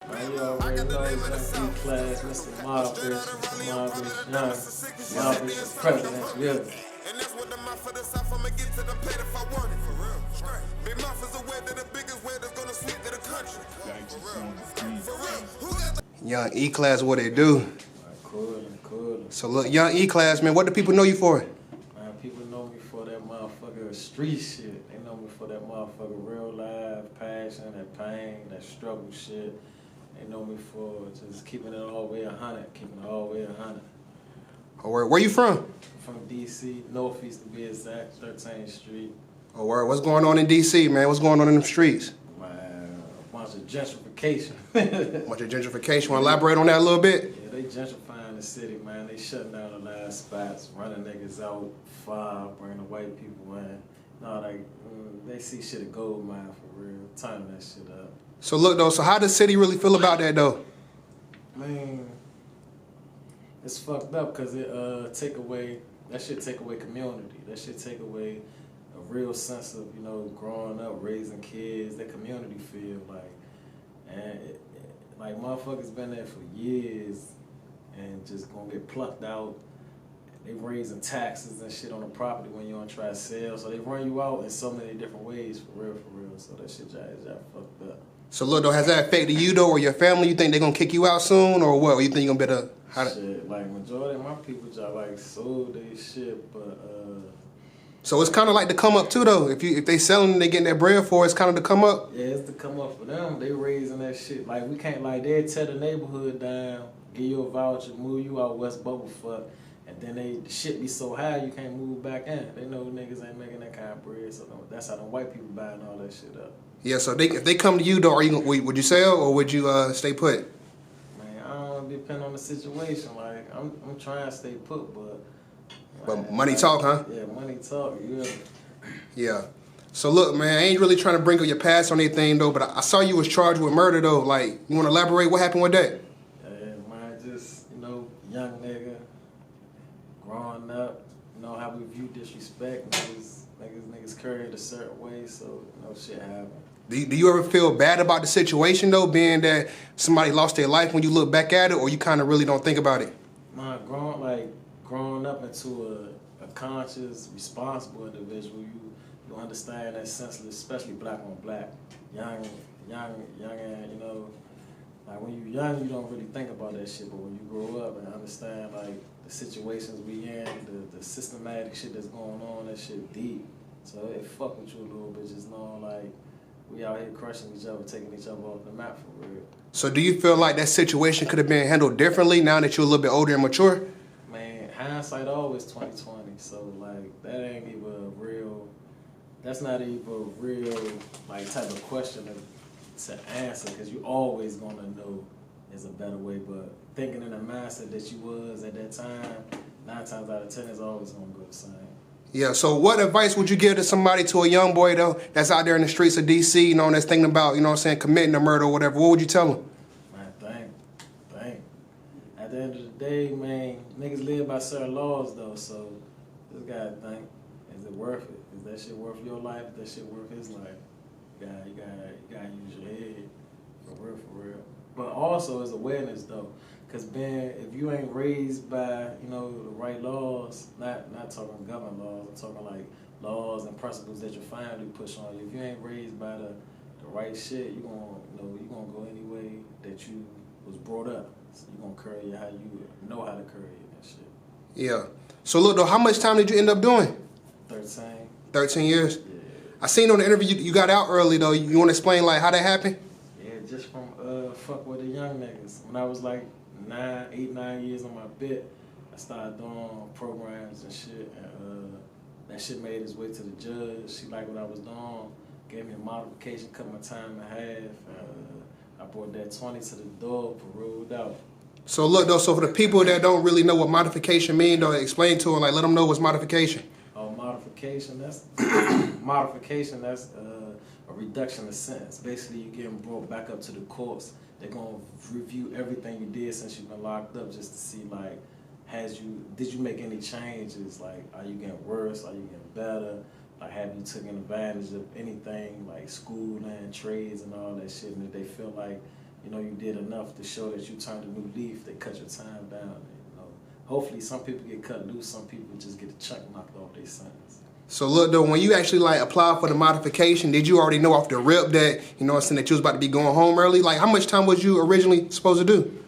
Man, you already know it's young E-Class, Mr. Mouf, Mr. Mouf, young, Mouf is the president, yeah. And that's what the mouth for the south, I'ma get to the plate if I want it. For real. Big mouth is aware that the biggest word is gonna sweep to the country. For real. Young E-Class, what they do? Cool. So look, Young E-Class, man, what do people know you for? Man, people know me for that motherfucker street shit. They know me for that motherfucker real life, passion, that pain, that struggle shit. They know me for just keeping it all the way 100, keeping it all the way 100. Oh, where you from? From DC, Northeast to be exact, 13th Street. Oh, word. What's going on in DC, man? What's going on in them streets? Man, a bunch of gentrification. Bunch of gentrification. Want to elaborate on that a little bit? Yeah, they gentrifying the city, man. They shutting down the last spots, running niggas out, bringing the white people in. No, they see shit a gold mine for real. Turn that shit up. So look, though, so how does the city really feel about that, though? Man, it's fucked up because it take away community. That shit take away a real sense of, growing up, raising kids, that community feel like motherfuckers been there for years and just gonna get plucked out. They raising taxes and shit on the property when you want to try to sell, so they run you out in so many different ways, for real. So that shit just fucked up. So look, though, has that affected you, though, or your family? You think they're going to kick you out soon, or what? Or you think you're going to be able to... Shit, like, majority of my people just, sold their shit, but, So it's kind of like the come up, too, though. If they selling and they getting that bread for it, it's kind of the come up? Yeah, it's the come up for them. They raising that shit. Like, we can't, they tear the neighborhood down, give you a voucher, move you out West Bubblefuck, and then the shit be so high you can't move back in. They know niggas ain't making that kind of bread, so that's how them white people buying all that shit up. Yeah, so if they come to you, though, would you sell or would you stay put? Man, I don't depend on the situation. Like, I'm trying to stay put, but money talk, huh? Yeah, money talk. Yeah. Yeah. So look, man, I ain't really trying to bring up your past or anything, though, but I saw you was charged with murder, though. Like, you want to elaborate? What happened with that? Yeah, man, just young nigga, growing up. How we view disrespect. Niggas carry it a certain way, so shit happen. Do you ever feel bad about the situation, though, being that somebody lost their life when you look back at it, or you kind of really don't think about it? Man, growing up into a conscious, responsible individual, you understand that senseless, especially black on black, young, and like when you young, you don't really think about that shit, but when you grow up and understand the situations we in, the systematic shit that's going on, that shit deep. So it fuck with you a little bit, just knowing we out here crushing each other, taking each other off the map for real. So do you feel like that situation could have been handled differently now that you're a little bit older and mature? Man, hindsight always 20/20. So that ain't even that's not even a real type of question to answer, because you always gonna know there's a better way. But thinking in the mindset that you was at that time, 9 times out of 10 is always gonna go the same. Yeah, so what advice would you give to a young boy, though, that's out there in the streets of D.C., that's thinking about, committing a murder or whatever? What would you tell him? Man, think. At the end of the day, man, niggas live by certain laws, though, so just gotta think, is it worth it? Is that shit worth your life? Is that shit worth his life? You gotta use your head, for real. But also, it's awareness, though. Because, if you ain't raised by, the right laws, not talking government laws, I'm talking laws and principles that your family push on you. If you ain't raised by the right shit, you gonna go any way that you was brought up. So you gonna carry it how you know how to carry it and shit. Yeah. So look, though, how much time did you end up doing? 13. 13 years? Yeah. I seen on the interview you got out early, though. You want to explain how that happened? Yeah, just from fuck with the young niggas. When I was 9 years on my bit, I started doing programs and shit, and that shit made its way to the judge. She liked what I was doing, gave me a modification, cut my time in half. I brought that 20 to the door, paroled out. So look, though, so for the people that don't really know what modification mean, though, explain to them, let them know what's modification. Oh, modification, that's a reduction of sentence. Basically, you're getting brought back up to the courts. They're gonna review everything you did since you've been locked up, just to see did you make any changes? Are you getting worse? Are you getting better? Have you taken advantage of anything schooling, trades, and all that shit? And if they feel you know, you did enough to show that you turned a new leaf. They cut your time down. You know, hopefully some people get cut loose. Some people just get a chunk knocked off their sentence. So look though, when you actually like applied for the modification, did you already know off the rip that, you know what I'm saying, that you was about to be going home early? Like how much time was you originally supposed to do?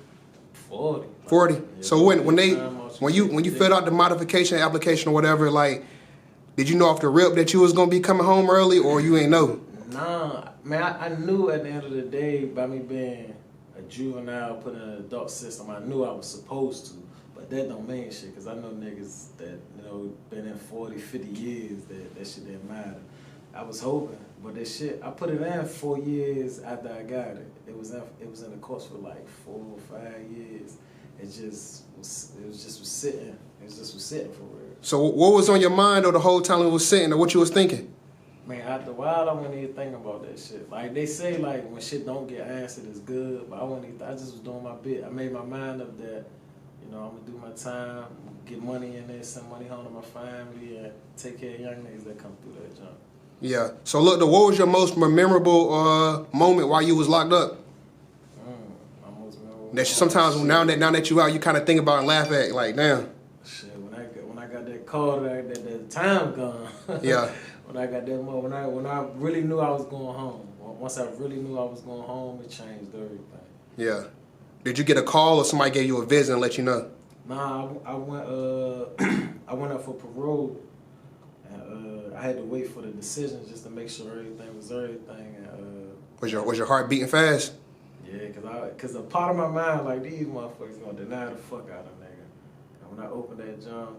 40. 40. Yeah, So when you filled out the modification application or whatever, like, did you know off the rip that you was gonna be coming home early, or you ain't know? Nah, man, I knew at the end of the day, by me being a juvenile put in an adult system, I knew I was supposed to. But that don't mean shit, because I know niggas that, you know, been in 40, 50 years, that shit didn't matter. I was hoping, but that shit, I put it in 4 years after I got it. It was in the course for like 4 or 5 years. It just was sitting. It just was sitting for real. So what was on your mind though the whole time it was sitting, or what you was thinking? Man, after a while, I wasn't even thinking about that shit. Like, they say, like, when shit don't get answered, it's good, but I just was doing my bit. I made my mind up that, you know, I'm gonna do my time, get money in there, send money home to my family, and take care of young niggas that come through that jump. Yeah. So look, what was your most memorable moment while you was locked up? My most memorable That sometimes now that you out, you kind of think about and laugh at, like, damn. Shit, when I got that call, that time gone. Yeah. When I got that moment, when I really knew I was going home. Once I really knew I was going home, it changed everything. Yeah. Did you get a call or somebody gave you a visit and let you know? Nah, I went I went up for parole, and I had to wait for the decision just to make sure everything was everything. And, Was your heart beating fast? yeah, cause a part of my mind like these motherfuckers gonna deny the fuck out of nigga. And when I opened that junk,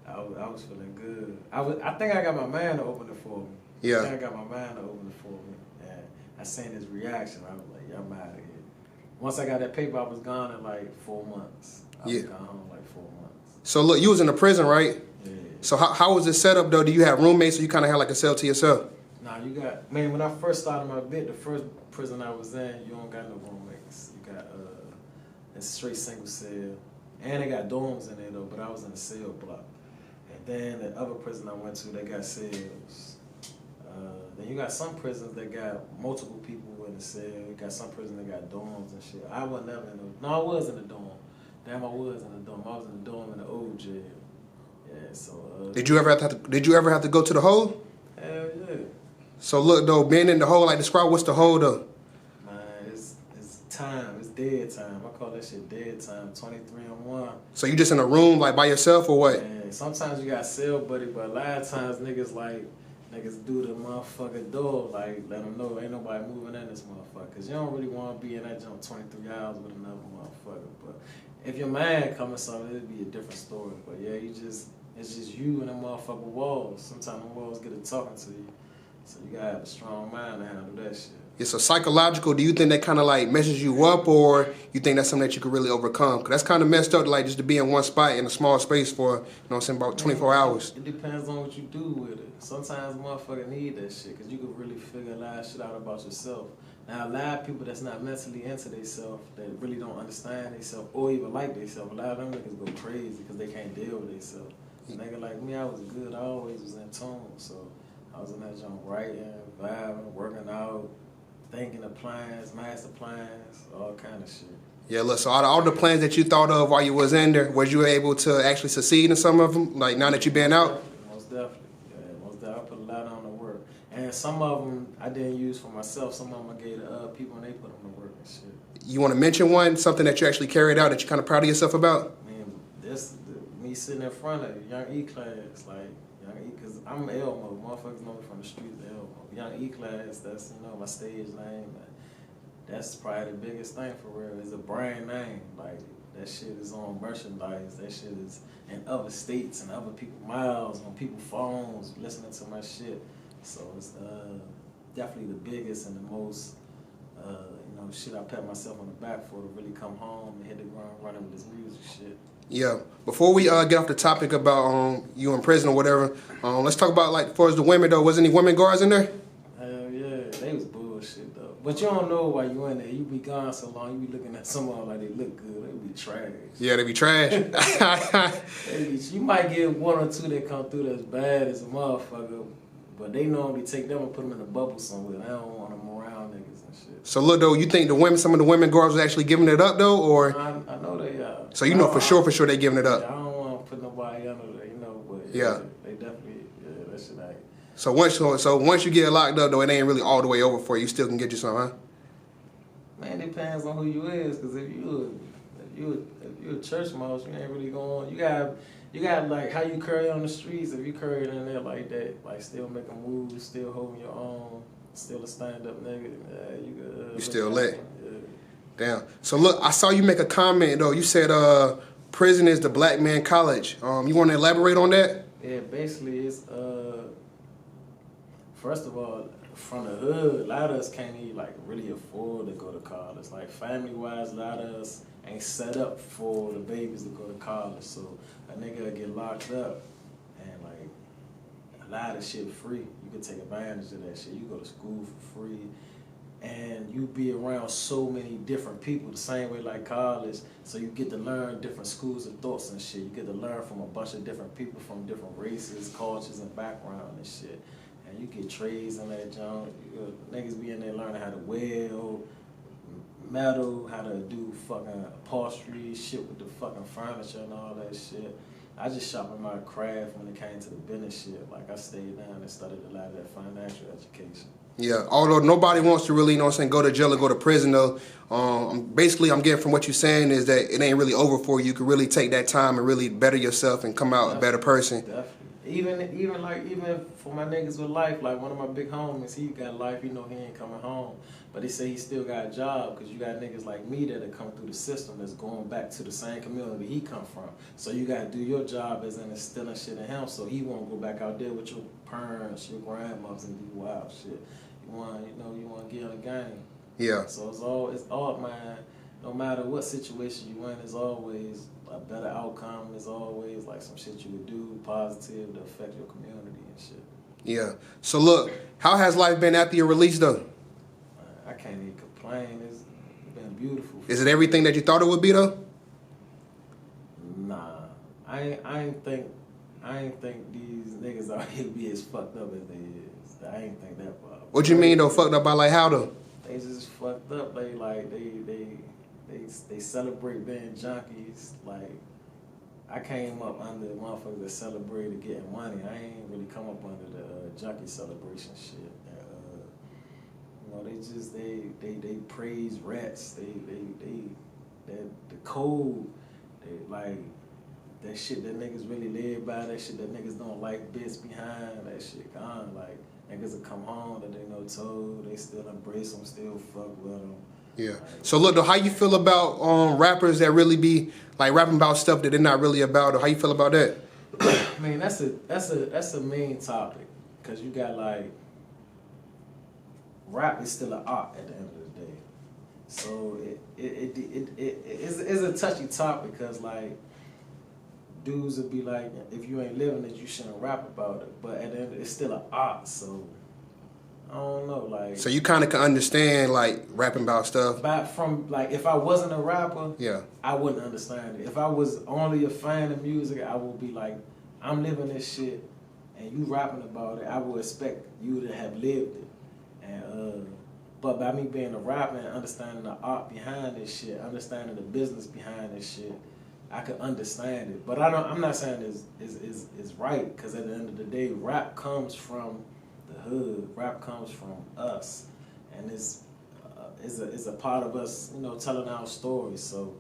I was feeling good. I think I got my man to open it for me. Yeah. I think I got my man to open it for me. And I seen his reaction. I was like, yeah, I'm out of here. Once I got that paper, I was gone in like 4 months. I was gone home like 4 months. So look, you was in a prison, right? Yeah. So how was it set up though? Do you have roommates or you kind of had like a cell to yourself? Nah, you got, man, when I first started my bit, the first prison I was in, you don't got no roommates. You got it's straight single cell. And they got dorms in there though, but I was in a cell block. And then the other prison I went to, they got cells. Then you got some prisons that got multiple people in the cell. You got some prisons that got dorms and shit. I was never in a, no, I was in a dorm. Damn, I was in a dorm. I was in a dorm in the old jail. Yeah, so. Did you ever have to go to the hole? Hell yeah. So look though, being in the hole, like describe what's the hole though? Man, it's time. It's dead time. I call that shit dead time. 23-1. So you just in a room like by yourself or what? Man, sometimes you got cell buddy, but a lot of times niggas do the motherfucking door, like, let them know ain't nobody moving in this motherfucker. Because you don't really want to be in that jump 23 hours with another motherfucker. But if your man coming something, it'd be a different story. But yeah, it's just you and them motherfucking walls. Sometimes the walls get to talking to you. So you gotta have a strong mind to handle that shit. Yeah, so psychological, do you think that kind of like messes you up, or you think that's something that you could really overcome? Because that's kind of messed up, like just to be in one spot in a small space for, you know what I'm saying, about 24 hours. It depends on what you do with it. Sometimes motherfucker need that shit, because you can really figure a lot of shit out about yourself. Now, a lot of people that's not mentally into themselves, that really don't understand themselves or even like themselves, a lot of them niggas go crazy because they can't deal with themselves. A nigga like me, I was good. I always was in tune, so I was in that joint writing, vibing, working out, thinking of plans, master plans, all kind of shit. Yeah, look, so out of all the plans that you thought of while you was in there, was you able to actually succeed in some of them, like now that you've been out? Most definitely. Yeah, most definitely. I put a lot on the work. And some of them I didn't use for myself. Some of them I gave to other people and they put them to work and shit. You want to mention one, something that you actually carried out that you're kind of proud of yourself about? Man, me sitting in front of Young E-Class, like, Young E, because I'm Elmo. Motherfuckers know me from the streets of Elmo. Young E-Class, that's, you know, my stage name. That's probably the biggest thing for real. It's a brand name. Like, that shit is on merchandise. That shit is in other states and other people's mouths, on people's phones, listening to my shit. So it's definitely the biggest and the most, you know, shit I pat myself on the back for, to really come home and hit the ground running with this music shit. Yeah. Before we get off the topic about you in prison or whatever, let's talk about, like, as far as the women though. Was any women guards in there? Hell yeah, they was bullshit though. But you don't know why you in there. You be gone so long, you be looking at someone like they look good. They be trash. Yeah, they be trash. You might get one or two that come through that's bad as a motherfucker, but they normally take them and put them in a bubble somewhere. They don't want them around niggas and shit. So look though, you think some of the women girls are actually giving it up though, or? I know they are. So you know for sure they giving it up. Yeah, I don't want to put nobody under there, but Yeah. they definitely, that shit ain't. So once you get locked up though, it ain't really all the way over for you. You still can get you some, huh? Man, it depends on who you is, cause if you a church mouse, you ain't really going. You got like how you carry on the streets. If you carry it in there like that, like still making moves, still holding your own, still a stand up nigga, you good. You still lit. Yeah. Damn. So look, I saw you make a comment though. You said prison is the black man college. You want to elaborate on that? Yeah, basically it's first of all, from the hood, a lot of us can't even like really afford to go to college. Like family wise, a lot of us ain't set up for the babies to go to college. So a nigga will get locked up and like a lot of shit free. You can take advantage of that shit. You go to school for free and you be around so many different people the same way like college. So you get to learn different schools of thoughts and shit. You get to learn from a bunch of different people from different races, cultures, and background and shit. And you get trades in that junk. Niggas be in there learning how to weld, metal, how to do fucking upholstery, shit with the fucking furniture and all that shit. I just sharpened my craft when it came to the business shit. Like I stayed down and studied a lot of that financial education. Yeah, although nobody wants to really, you know what I'm saying, go to jail or go to prison though. Basically, I'm getting from what you're saying is that it ain't really over for you. You could really take that time and really better yourself and come out a better person. Definitely. Even for my niggas with life, like one of my big homies, he got life, he ain't coming home. But he say he still got a job because you got niggas like me that are coming through the system that's going back to the same community he come from. So you got to do your job as in instilling shit in him so he won't go back out there with your parents, your grandmothers and do wild shit. You want to get on the game. Yeah. So it's all man. No matter what situation you in, there's always a better outcome. There's always like some shit you would do positive to affect your community and shit. Yeah. So look, how has life been after your release though? I can't even complain. It's been beautiful. Is it everything that you thought it would be though? Nah, I ain't think these niggas out here be as fucked up as they is. I ain't think that far. What you mean though? Fucked up by like how though? They just fucked up. They celebrate being junkies. Like I came up under motherfuckers that celebrated getting money. I ain't really come up under the junkie celebration shit. They praise rats. The code. They like that shit that niggas really live by. That shit that niggas don't like bits behind. That shit gone. Like niggas will come home that they told. They still embrace them. Still fuck with them. Yeah. So look though, how you feel about rappers that really be like rapping about stuff that they're not really about, or how you feel about that? I mean, that's a main topic, cause you got like rap is still an art at the end of the day. So it's a touchy topic, cause like dudes would be like, if you ain't living it, you shouldn't rap about it. But at the end, it's still an art. So I don't know, like. So you kind of can understand like rapping about stuff. But from like, if I wasn't a rapper, yeah, I wouldn't understand it. If I was only a fan of music, I would be like, I'm living this shit, and you rapping about it. I would expect you to have lived it, and but by me being a rapper and understanding the art behind this shit, understanding the business behind this shit, I could understand it. But I'm not saying it's right, because at the end of the day, rap comes from the hood. Rap comes from us, and is a part of us, telling our stories. So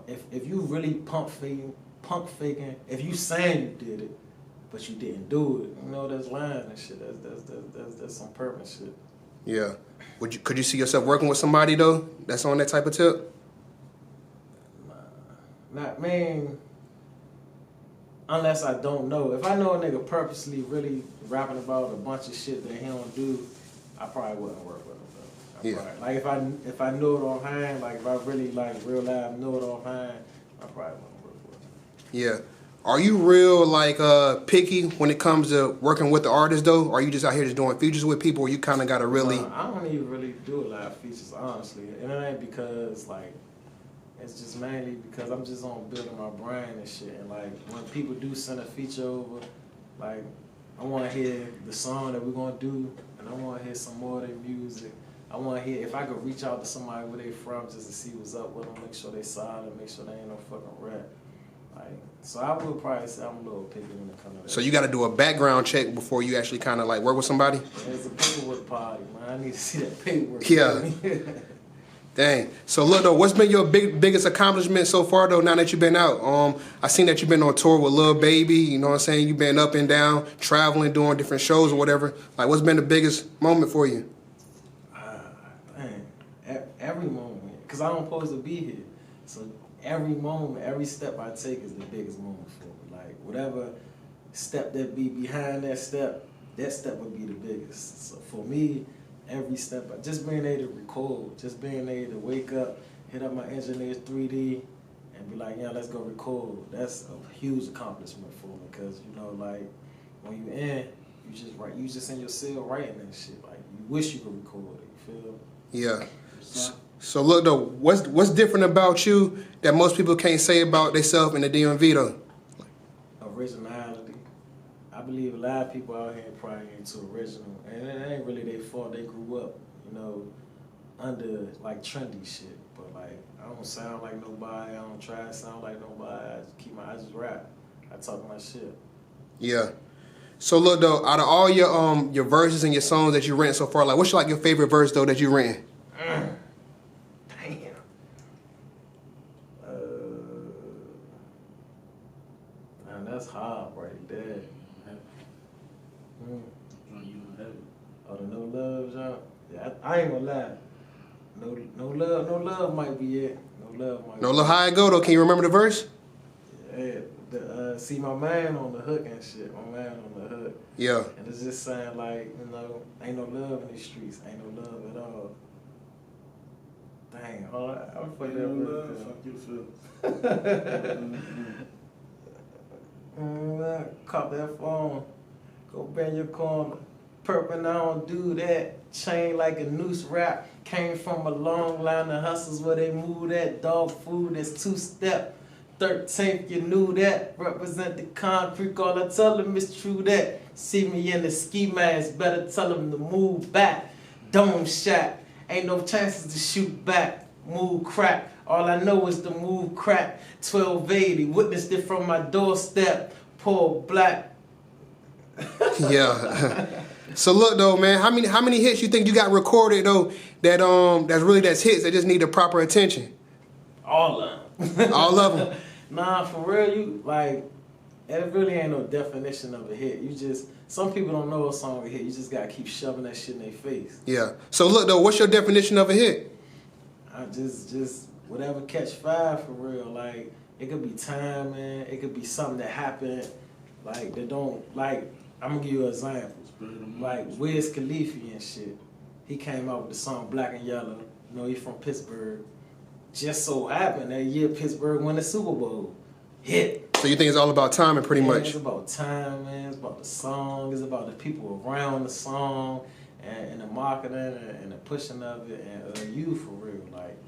if you really pump faking, if you saying you did it, but you didn't do it, that's lying and shit. That's some purpose shit. Yeah. Could you see yourself working with somebody though that's on that type of tip? Not man. Unless I don't know. If I know a nigga purposely really rapping about a bunch of shit that he don't do, I probably wouldn't work with him though. Like if I know it offhand, like if I really like real life know it offhand, I probably wouldn't work with him. Yeah. Are you real like picky when it comes to working with the artist though? Or are you just out here just doing features with people, or you kind of got to really? I don't even really do a lot of features, honestly, and it ain't because like. It's just mainly because I'm just on building my brain and shit. And like when people do send a feature over, like I want to hear the song that we're gonna do, and I want to hear some more of their music. I want to hear if I could reach out to somebody where they from just to see what's up with them, make sure they solid, make sure they ain't no fucking rat. Like, so I would probably say I'm a little picky when it comes to that. So you got to do a background check before you actually kind of like work with somebody? Yeah, it's a paperwork party, man. I need to see that paperwork. Yeah. Dang. So look though, what's been your biggest accomplishment so far though? Now that you've been out, I seen that you've been on tour with Lil Baby. You know what I'm saying? You've been up and down, traveling, doing different shows or whatever. Like, what's been the biggest moment for you? Every moment, cause I don't supposed to be here. So every moment, every step I take is the biggest moment for me. Like whatever step that be behind that step would be the biggest. So for me, every step, just being able to record, just being able to wake up, hit up my engineer's 3D, and be like, yeah, let's go record. That's a huge accomplishment for me, cause you know, like when you in, you just in your cell writing and shit. Like you wish you could record it. You feel? Yeah. So look though, what's different about you that most people can't say about themselves in the DMV though? Originality. I believe a lot of people out here probably ain't too original, and it ain't really their fault. They grew up, you know, under like trendy shit. But like, I don't sound like nobody. I don't try to sound like nobody. I just rap. I talk my shit. Yeah. So look though, out of all your verses and your songs that you written so far, like what's like your favorite verse though that you written? Damn. Man, that's hard right there. Oh, the no love, John. Yeah, I ain't gonna lie. No love might be it. No love might. No, look how it go though. Can you remember the verse? Yeah, see my man on the hook and shit. My man on the hook. Yeah. And it's just saying like, you know, ain't no love in these streets. Ain't no love at all. Dang, I'm fuck that word. Fuck you, Phil. Cop that phone. Go bend your corner. Purpin', I don't do that. Chain like a noose wrap. Came from a long line of hustles where they move that. Dog food that's two-step. 13th, you knew that. Represent the concrete. All I tell them is true that. See me in the ski mask. Better tell them to move back. Dome shot. Ain't no chances to shoot back. Move crack. All I know is the move crack. 1280. Witnessed it from my doorstep. Poor black. Yeah. So look though, man, how many hits you think you got recorded though that's hits that just need the proper attention? All of them. All of them. Nah, for real, you like it really ain't no definition of a hit. You just some people don't know a song a hit. You just gotta keep shoving that shit in their face. Yeah. So look though, what's your definition of a hit? I just whatever catch fire for real. Like it could be timing, it could be something that happened. Like they don't like. I'm gonna give you an example. Like Wiz Khalifa and shit. He came out with the song Black and Yellow. You know, he from Pittsburgh. Just so happened that year Pittsburgh won the Super Bowl. Hit. So you think it's all about timing pretty much? It's about time, man. It's about the song. It's about the people around the song and the marketing and the pushing of it and you for real. Like,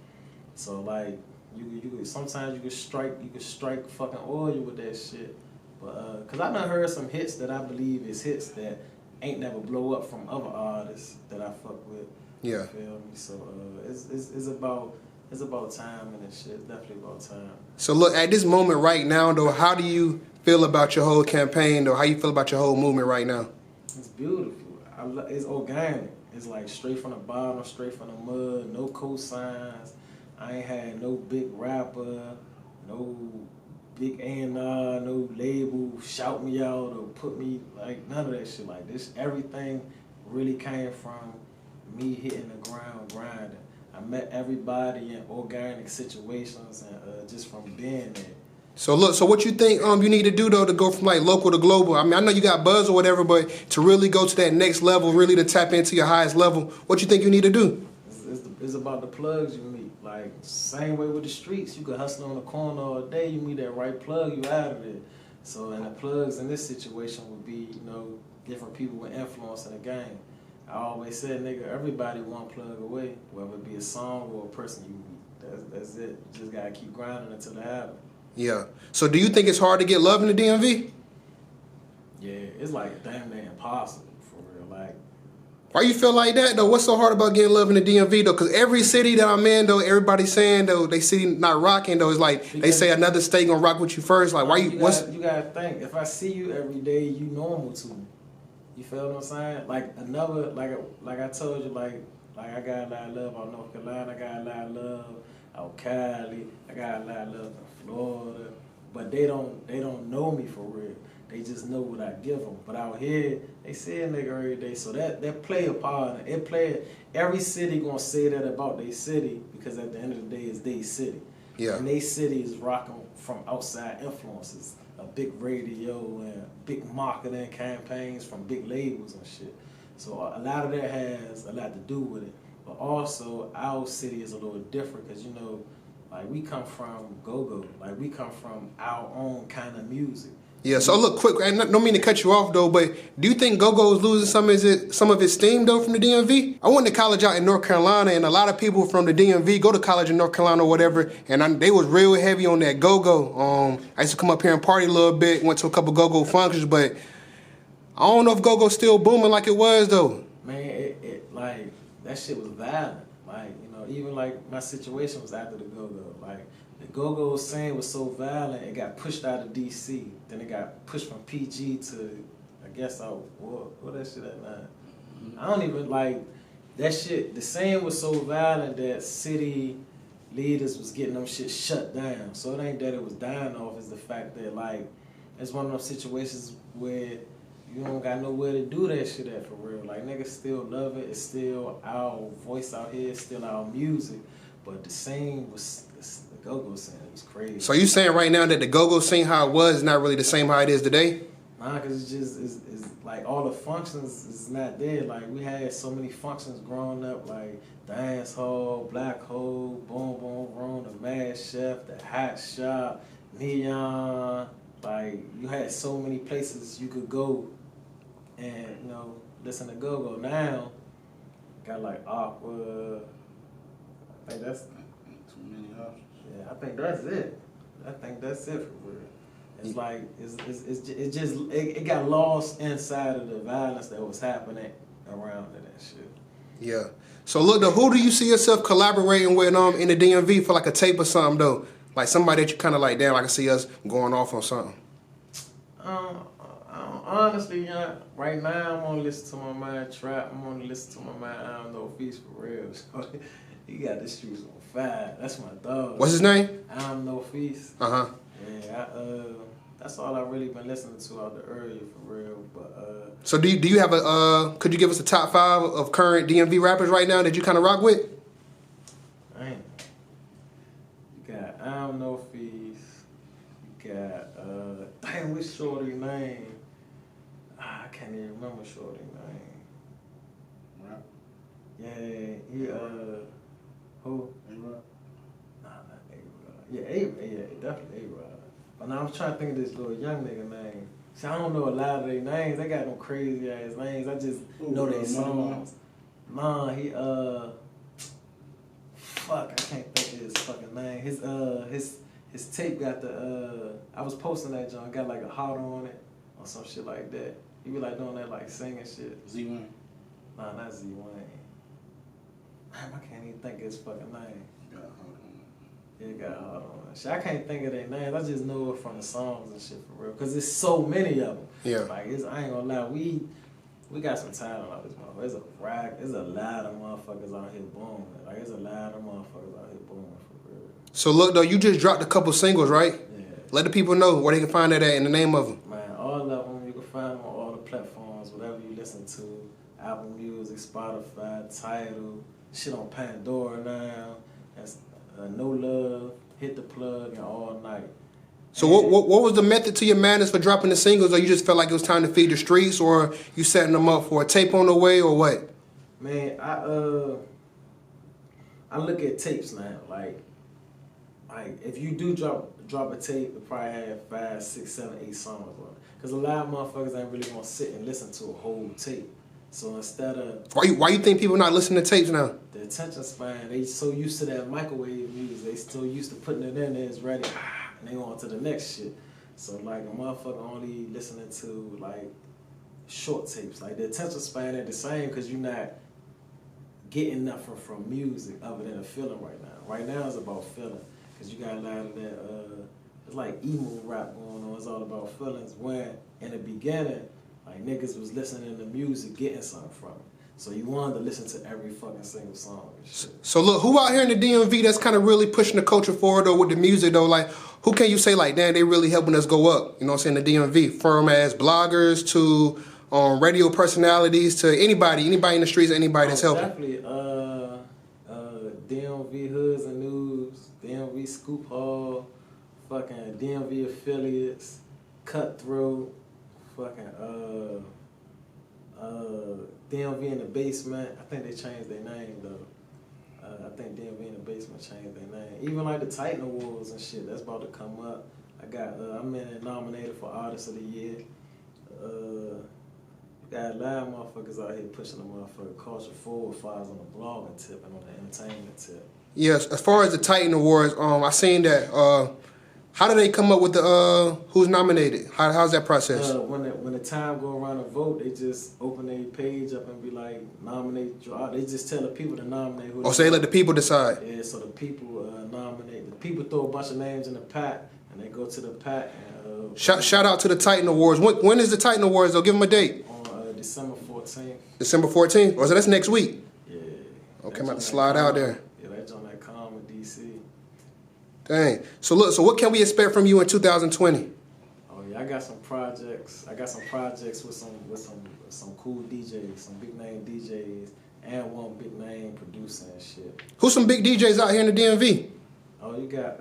so like you sometimes you could strike fucking oil with that shit. But cause I done heard some hits that I believe is hits that ain't never blow up from other artists that I fuck with. Yeah. You feel me? So it's about time and shit. It's definitely about time. So look, at this moment right now though, how do you feel about your whole campaign though? How you feel about your whole movement right now? It's beautiful. It's organic. It's like straight from the bottom, straight from the mud, no cosigns. I ain't had no big rapper, no big A&R, no label shout me out or put me, like none of that shit. Like this, everything really came from me hitting the ground grinding. I met everybody in organic situations and just from being there. So look, so what you think you need to do though to go from like local to global? I mean, I know you got buzz or whatever, but to really go to that next level, really to tap into your highest level, what you think you need to do? It's about the plugs you meet. Like same way with the streets, you could hustle on the corner all day. You meet that right plug, you out of it. So and the plugs in this situation would be, you know, different people with influence in the game. I always said, nigga, everybody one plug away, whether it be a song or a person you meet. That's it. You just gotta keep grinding until it happens. Yeah. So do you think it's hard to get love in the DMV? Yeah, it's like damn near impossible for real. Like Why you feel like that though? What's so hard about getting love in the DMV though? Because every city that I'm in though, everybody's saying though they city not rocking though. It's like they say another state gonna rock with you first. Like why you? You gotta think. If I see you every day, you normal to me. You feel what I'm saying? Like another, like I told you, like I got a lot of love out North Carolina. I got a lot of love out Cali. I got a lot of love in Florida. But they don't know me for real. They just know what I give them. But out here, they say a nigga every day. So that play a part. Every city gonna say that about their city because at the end of the day, it's their city. Yeah. And they city is rocking from outside influences. A big radio and big marketing campaigns from big labels and shit. So a lot of that has a lot to do with it. But also, our city is a little different because, you know, like we come from go-go. Like we come from our own kind of music. Yeah, so look, quick, I don't mean to cut you off though, but do you think go-go is losing some of its steam though from the DMV? I went to college out in North Carolina, and a lot of people from the DMV go to college in North Carolina or whatever, and they was real heavy on that go-go. I used to come up here and party a little bit, went to a couple go-go functions, but I don't know if go-go's still booming like it was though. Man, it like, that shit was violent. Like, you know, even like my situation was after the go-go. Like, the go-go scene was so violent, it got pushed out of DC. Then it got pushed from PG to, I guess, what that shit at now? I don't even, like, that shit, the scene was so violent that city leaders was getting them shit shut down. So it ain't that it was dying off, it's the fact that, like, it's one of those situations where you don't got nowhere to do that shit at for real. Like, niggas still love it. It's still our voice out here. It's still our music. But the scene was, the go-go scene, it was crazy. So you saying right now that the go-go scene how it was is not really the same how it is today? Nah, because it's just, it's like all the functions is not there. Like, we had so many functions growing up, like Dance Hall, Black Hole, Boom Boom Room, the Mad Chef, the Hot Shop, Neon. Like, you had so many places you could go and, you know, listen to go-go. Now, got like Aqua. I think that's too many options. Yeah, I think that's it. I think that's it for real. It's like it got lost inside of the violence that was happening around it and shit. Yeah. So look, though, who do you see yourself collaborating with in the DMV for like a tape or something though? Like somebody that you kind of like, damn, I can see us going off on something. Honestly, right now I'm gonna listen to my man Trap. I'm gonna listen to my man I don't know Feast for real. So he got the streets on fire. That's my dog. What's his name? I don't know Feast. Uh-huh. Yeah, that's all I really been listening to out the earlier for real. But so do you have could you give us a top 5 of current DMV rappers right now that you kind of rock with? Man, you got I don't know Feast. You got damn, what's Shorty name? I can't even remember Shorty name. Right? Yeah, he who? A-Rod? Nah, not A-Rod. Yeah, definitely A-Rod. But now I'm trying to think of this little young nigga name. See, I don't know a lot of their names. They got no crazy ass names. I just know their songs. Nah, he fuck, I can't think of his fucking name. His tape got the I was posting that joint, got like a heart on it or some shit like that. He be like doing that like singing shit. Z-Wayne? Nah, not Z-Wayne. Damn, I can't even think of his fucking name. Got a heart on Yeah, it got hard on that shit. I can't think of their names. I just know it from the songs and shit for real. Cause there's so many of them. Yeah. Like I ain't gonna lie, we got some talent out this motherfucker. There's a lot of motherfuckers out here booming. Like there's a lot of motherfuckers out here booming for real. So look though, you just dropped a couple singles, right? Yeah. Let the people know where they can find that at and the name of them. Man, all of them, you can find them on all the platforms, whatever you listen to. Apple Music, Spotify, Tidal, shit on Pandora now. That's No Love, Hit the Plug, and All Night. So what was the method to your madness for dropping the singles? Or you just felt like it was time to feed the streets, or you setting them up for a tape on the way, or what? Man, I look at tapes now. Like if you do drop a tape, it probably have 5, 6, 7, 8 songs on it. Cause a lot of motherfuckers ain't really gonna sit and listen to a whole tape. So instead of Why you think people not listening to tapes now? the attention span, they so used to that microwave music. They still used to putting it in there, it's ready, and they on to the next shit. So like a motherfucker only listening to like short tapes. Like the attention span ain't the same because you're not getting nothing from music other than a feeling right now. Right now it's about feeling because you got a lot of that. It's like emo rap going on. It's all about feelings. When in the beginning, like niggas was listening to music, getting something from it. So you wanted to listen to every fucking single song and shit. So look, who out here in the DMV that's kind of really pushing the culture forward though with the music though? Like, who can you say like, damn, they really helping us go up? You know what I'm saying? The DMV, from as bloggers to radio personalities to anybody in the streets, anybody that's helping. Definitely, DMV Hoods and News, DMV Scoop Hall, fucking DMV Affiliates, Cutthroat, fucking DMV in the Basement. I think they changed their name though. I think DMV in the Basement changed their name. Even like the Titan Awards and shit, that's about to come up. I'm nominated for Artist of the Year. Got a lot of motherfuckers out here pushing the motherfucking culture forward as far as on the blogging tip and on the entertainment tip. Yes, as far as the Titan Awards, I seen that. How do they come up with the who's nominated? How's that process? When the time go around to vote, they just open their page up and be like, nominate your. They just tell the people to nominate who. Oh, so they let the people decide. Yeah, so the people nominate. The people throw a bunch of names in the pat, and they go to the pat. And, shout out to the Titan Awards. When is the Titan Awards? They'll give them a date. On December 14th. December 14th? Or so that's next week? Yeah. Okay, I'm about to slide out there. Yeah, that's on that com in DC. Dang. So look, so what can we expect from you in 2020? Oh yeah, I got some projects. I got some projects with some cool DJs, some big name DJs, and one big name producer and shit. Who's some big DJs out here in the DMV? Oh, you got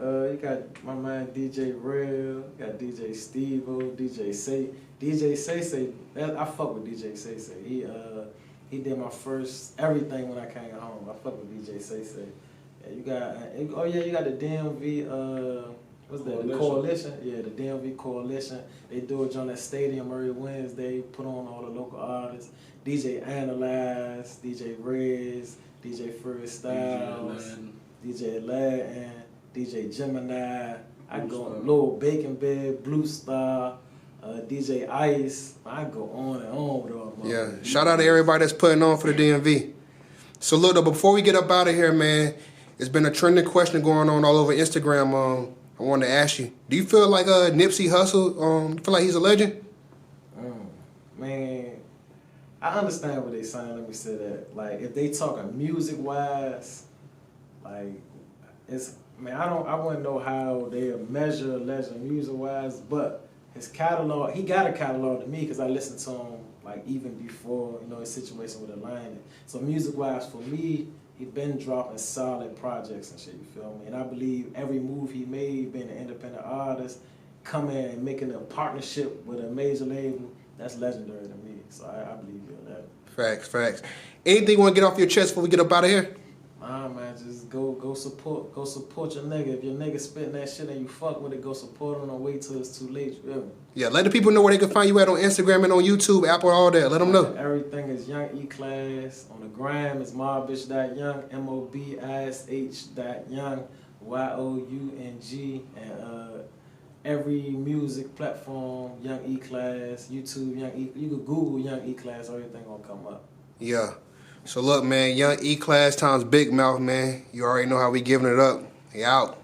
my man DJ Real, you got DJ Steve-O, DJ Say. I fuck with DJ Say. He did my first everything when I came home. I fuck with DJ Say. Yeah, you got the DMV. What's that? The Coalition. Yeah, the DMV Coalition. They do it on that stadium every Wednesday. Put on all the local artists. DJ Analyze, DJ Rez, DJ First Styles, DJ Aladdin, DJ Gemini. I go Lil Bacon Bed, Blue Star, DJ Ice. I go on and on with all my. Yeah, shout out to everybody that's putting on for the DMV. So look, though, before we get up out of here, man, it's been a trending question going on all over Instagram. I wanted to ask you, do you feel like Nipsey Hussle, feel like he's a legend? Man, I understand what they're saying. Let me say that. Like, if they talking music-wise, like, I wouldn't know how they measure legend music-wise, but his catalog, he got a catalog to me because I listened to him, like, even before, his situation with Atlanta. So music-wise, for me, he been dropping solid projects and shit, you feel me? And I believe every move he made, being an independent artist, coming and making a partnership with a major label, that's legendary to me. So I believe you in that. Facts. Anything you want to get off your chest before we get up out of here? Nah, man, just go support your nigga. If your nigga spitting that shit and you fuck with it, go support him. Don't wait till it's too late, you feel me? Yeah, let the people know where they can find you at on Instagram and on YouTube, Apple, all that. Let them know. Everything is Young E-Class. On the gram, it's mobbish.young, MOBISH.young, YOUNG, and every music platform, Young E-Class, YouTube, you can Google Young E-Class, everything gonna come up. Yeah. So look, man, Young E-Class times Big Mouth, man. You already know how we giving it up. He out.